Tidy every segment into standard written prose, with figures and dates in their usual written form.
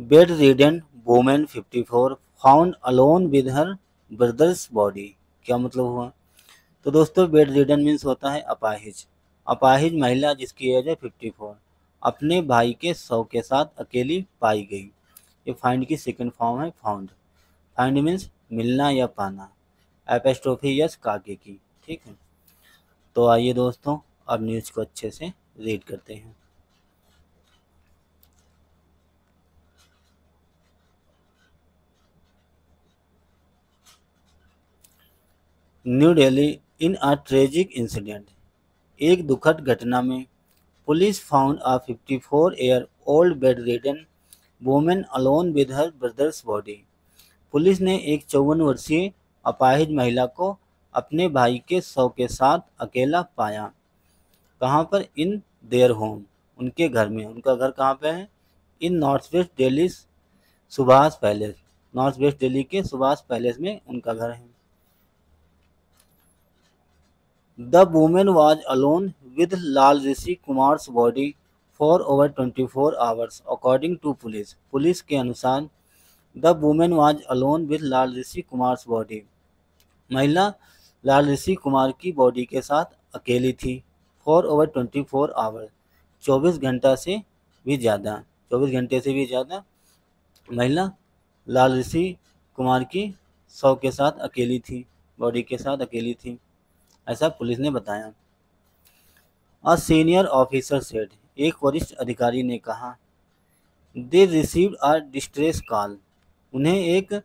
Bed-ridden woman 54 found alone with her brothers body. क्या मतलब हुआ? तो दोस्तों बेड-रिडन मीन्स होता है अपाहिज। अपाहिज महिला जिसकी एज है 54 अपने भाई के शव के साथ अकेली पाई गई। ये फाइंड की सेकंड फॉर्म है फाउंड। फाइंड मीन्स मिलना या पाना। एपोस्ट्रोफी यस काके की। ठीक है, तो आइए दोस्तों अब न्यूज़ को अच्छे से रीड करते हैं। न्यू दिल्ली इन अ ट्रेजिक इंसिडेंट। एक दुखद घटना में police found a 54-year-old bed-ridden woman alone with her brothers body. Police ने एक 54 वर्षीय अपाहिज महिला को अपने भाई के शव के साथ अकेला पाया। कहाँ पर? इन देयर होम, उनके घर में। उनका घर कहाँ पे है? In north west Delhi Subhash Palace. North west Delhi के सुभाष पैलेस में उनका घर है। The woman was alone with Lal Rishi Kumar's body for over 24 hours, according to police. Police के अनुसार The woman was alone with Lal Rishi Kumar's body. महिला लाल ऋषि कुमार की body के साथ अकेली थी। For over 24 hours, 24 घंटा से भी ज़्यादा, 24 घंटे से भी ज़्यादा महिला लाल ऋषि कुमार की शव के साथ अकेली थी, बॉडी के साथ अकेली थी, ऐसा पुलिस ने बताया। अ सीनियर ऑफिसर सेड, एक वरिष्ठ अधिकारी ने कहा, they received a distress call, उन्हें एक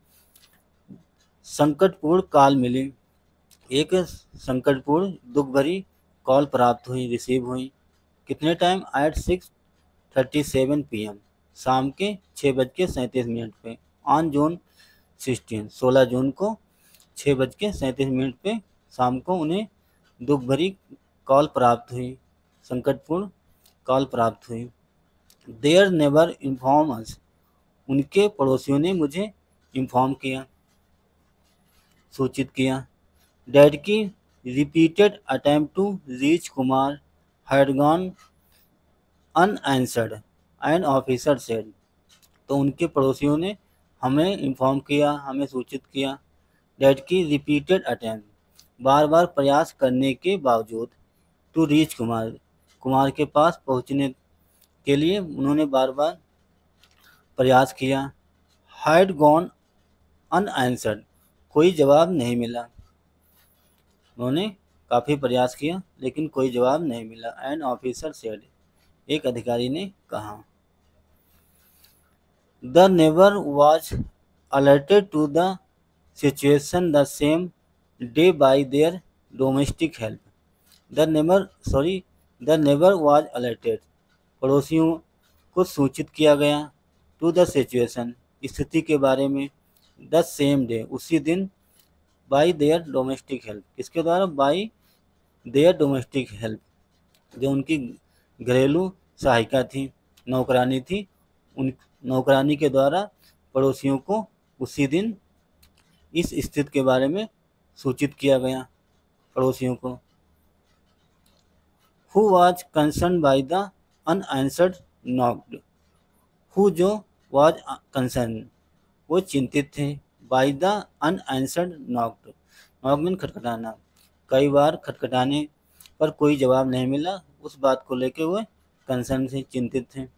संकटपूर्ण कॉल मिली, एक संकटपूर्ण दुख भरी कॉल प्राप्त हुई, रिसीव हुई। कितने टाइम? एट 6:37 PM, शाम के 6:37 पे। ऑन जून 16 जून को 6:37 पे शाम को उन्हें दुख भरी कॉल प्राप्त हुई, संकटपूर्ण कॉल प्राप्त हुई। देयर नेबर इन्फॉर्म अस, उनके पड़ोसियों ने मुझे इन्फॉर्म किया, सूचित किया। डैड की repeated attempt to reach Kumar had gone unanswered and officer said, तो उनके पड़ोसियों ने हमें इन्फॉर्म किया, हमें सूचित किया। डैड की रिपीटेड अटेम्प्ट, बार बार प्रयास करने के बावजूद, टू रीच कुमार, कुमार के पास पहुंचने के लिए उन्होंने बार बार प्रयास किया। हैड गॉन अनआंसर्ड, कोई जवाब नहीं मिला। उन्होंने काफ़ी प्रयास किया लेकिन कोई जवाब नहीं मिला। एंड ऑफिसर सेड, एक अधिकारी ने कहा। The neighbour was alerted to the situation the same day by their domestic help. The neighbour was alerted, पड़ोसियों को सूचित किया गया। टू द सिचुएशन, स्थिति के बारे में। द सेम डे, उसी दिन। बाय देयर डोमेस्टिक हेल्प, किसके द्वारा? बाय देयर डोमेस्टिक हेल्प, जो उनकी घरेलू सहायिका थी, नौकरानी थी, उन नौकरानी के द्वारा पड़ोसियों को उसी दिन इस स्थिति के बारे में सूचित किया गया, पड़ोसियों को। Who was concern by the unanswered knocked, who जो वॉज कंसर्न, वो चिंतित थे। By the unanswered knocked, knock mean खटखटाना, कई बार खटखटाने पर कोई जवाब नहीं मिला, उस बात को लेकर वो कंसर्न से चिंतित थे।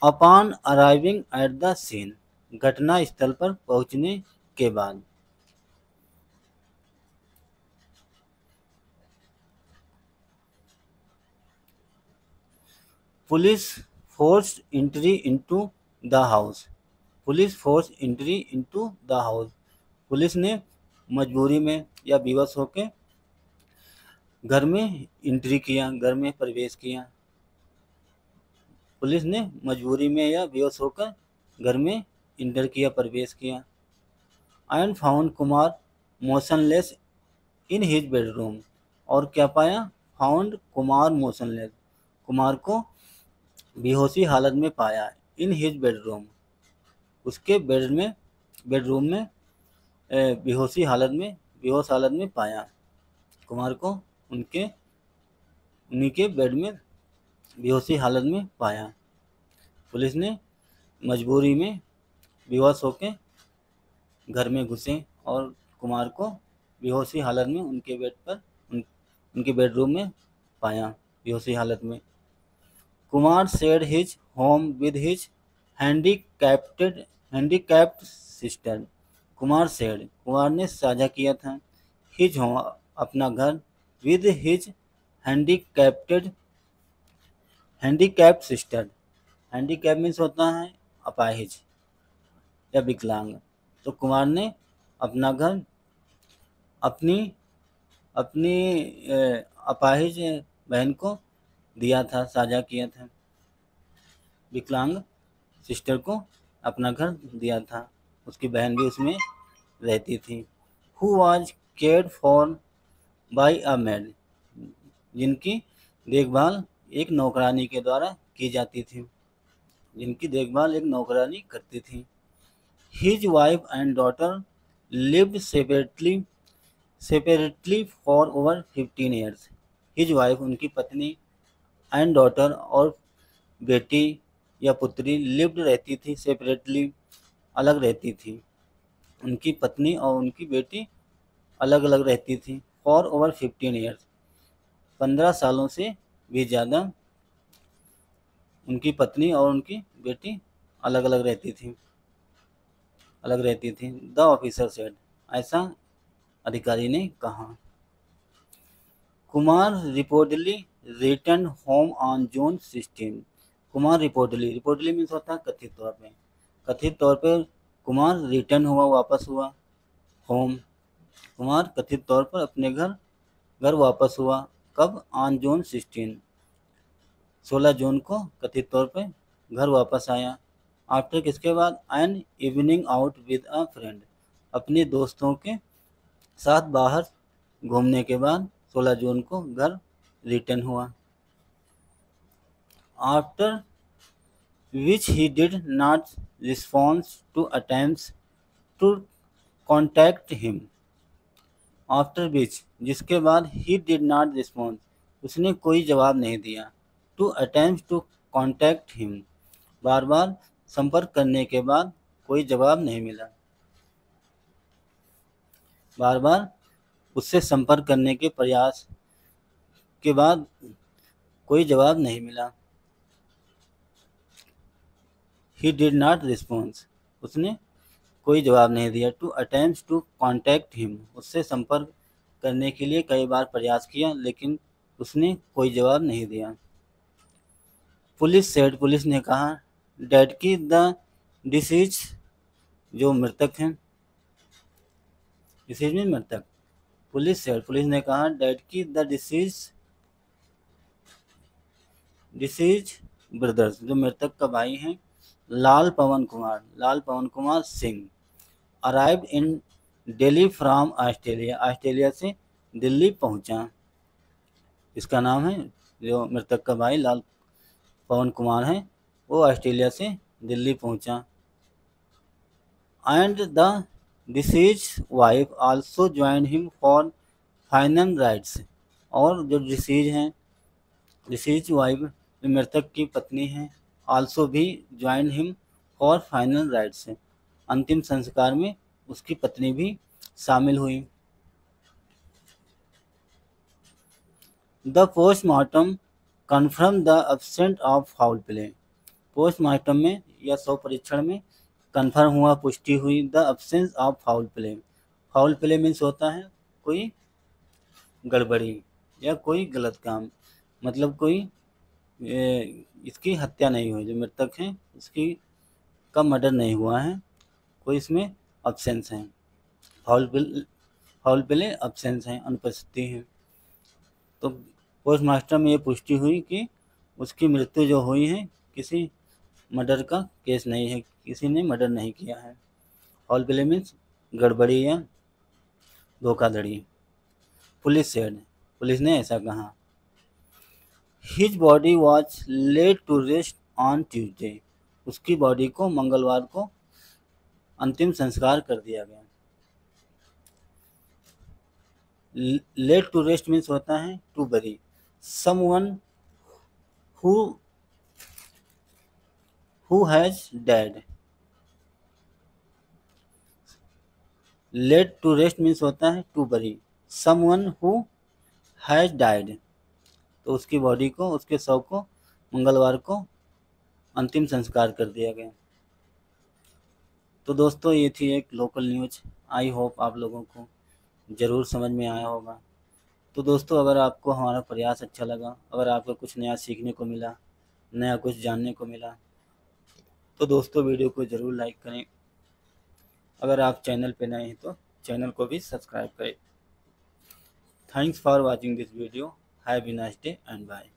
Upon arriving at the scene, घटना स्थल पर पहुंचने के बाद। Police force entry into the house, police force entry into the house, police ने मजबूरी में या विवश होकर घर में एंट्री किया, घर में प्रवेश किया। पुलिस ने मजबूरी में या बेहोश होकर घर में इंटर किया, प्रवेश किया। And found Kumar motionless in his bedroom, और क्या पाया? फाउंड कुमार मोशनलेस, कुमार को बेहोशी हालत में पाया। इन हिज बेडरूम, उसके बेडरूम में बेहोशी हालत में, बेहोश हालत में पाया। कुमार को उन्हीं के बेड में बेहोशी हालत में पाया। पुलिस ने मजबूरी में बेहोश होकर घर में घुसे और कुमार को बेहोशी हालत में उनके बेडरूम में पाया। बेहोशी हालत में Kumar shared his home with his handicapped sister. Kumar ने साझा किया था हिज होम अपना घर with his handicapped handicapped sister. Handicap means होता है अपाहिज या विकलांग। तो कुमार ने अपना घर अपनी अपनी अपाहिज बहन को दिया था, साझा किया था। विकलांग सिस्टर को अपना घर दिया था, उसकी बहन भी उसमें रहती थी। Who was cared for by a maid, जिनकी देखभाल एक नौकरानी के द्वारा की जाती थी, जिनकी देखभाल एक नौकरानी करती थी। His wife and daughter lived separately for over 15 years. His wife उनकी पत्नी एंड डॉटर और बेटी या पुत्री लिव्ड रहती थी, सेपरेटली अलग रहती थी। उनकी पत्नी और उनकी बेटी अलग अलग रहती थी। फॉर ओवर 15 ईयर्स 15 सालों से भी ज़्यादा उनकी पत्नी और उनकी बेटी अलग अलग रहती थी। द ऑफिसर सेड, ऐसा अधिकारी ने कहा। Kumar reportedly return home on June 16। Kumar reportedly means होता है कथित तौर पे कुमार रिटर्न हुआ, वापस हुआ। होम, कुमार कथित तौर पर अपने घर वापस हुआ। कब? ऑन जून 16 जून को कथित तौर पे घर वापस आया। आफ्टर किसके बाद? An evening out with a friend, अपने दोस्तों के साथ बाहर घूमने के बाद 16 जून को घर रिटर्न हुआ। After which he did not response to attempts to contact him. After which, जिसके बाद ही डिड नॉट रिस्पॉन्स, उसने कोई जवाब नहीं दिया। To attempts to contact him, बार बार संपर्क करने के बाद कोई जवाब नहीं मिला। बार बार उससे संपर्क करने के प्रयास के बाद कोई जवाब नहीं मिला। ही डिड नॉट रिस्पॉन्स, उसने कोई जवाब नहीं दिया। To attempts to contact him, उससे संपर्क करने के लिए कई बार प्रयास किया लेकिन उसने कोई जवाब नहीं दिया। पुलिस सेड, पुलिस ने कहा। डेड की द डिसीज, जो मृतक हैं, डिसीज में मृतक। पुलिस सेड, पुलिस ने कहा। डेड की द डिसीज ब्रदर्स, जो मृतक का भाई हैं, Lal Pawan Kumar Singh, arrived in Delhi from Australia, Australia से दिल्ली पहुंचा। इसका नाम है, जो मृतक का भाई लाल पवन कुमार है, वो ऑस्ट्रेलिया से दिल्ली पहुंचा। And the disease wife also join him for final rights, और जो डिसीज वाइफ मृतक की पत्नी है, आल्सो भी join him for final rights, अंतिम संस्कार में उसकी पत्नी भी शामिल हुई। The postmortem confirm the absence of foul play, postmortem में या शव परीक्षण में कन्फर्म हुआ, पुष्टि हुई, the absence of foul play. Foul play means होता है कोई गड़बड़ी या कोई गलत काम, मतलब कोई इसकी हत्या नहीं हुई, जो मृतक है उसकी का मर्डर नहीं हुआ है, कोई इसमें एब्सेंस है। फाउल प्ले एब्सेंस है, अनुपस्थिति है। तो पोस्टमार्टम में ये पुष्टि हुई कि उसकी मृत्यु जो हुई है किसी मर्डर का केस नहीं है, किसी ने मर्डर नहीं किया है। फाउल प्ले मीन्स गड़बड़ी या धोखाधड़ी। पुलिस सेड, पुलिस ने ऐसा कहा। His body was laid to rest on Tuesday, उसकी बॉडी को मंगलवार को अंतिम संस्कार कर दिया गया। लेड टू रेस्ट मीन्स होता है to bury, someone who who has died. Laid to rest means होता है to bury. Someone who has died. तो उसकी बॉडी को, उसके शव को मंगलवार को अंतिम संस्कार कर दिया गया। तो दोस्तों ये थी एक लोकल न्यूज़। आई होप आप लोगों को ज़रूर समझ में आया होगा। तो दोस्तों अगर आपको हमारा प्रयास अच्छा लगा, अगर आपको कुछ नया सीखने को मिला, नया कुछ जानने को मिला, तो दोस्तों वीडियो को ज़रूर लाइक करें। अगर आप चैनल पे नए हैं तो चैनल को भी सब्सक्राइब करें। Thanks for watching this video. Have a nice day and bye.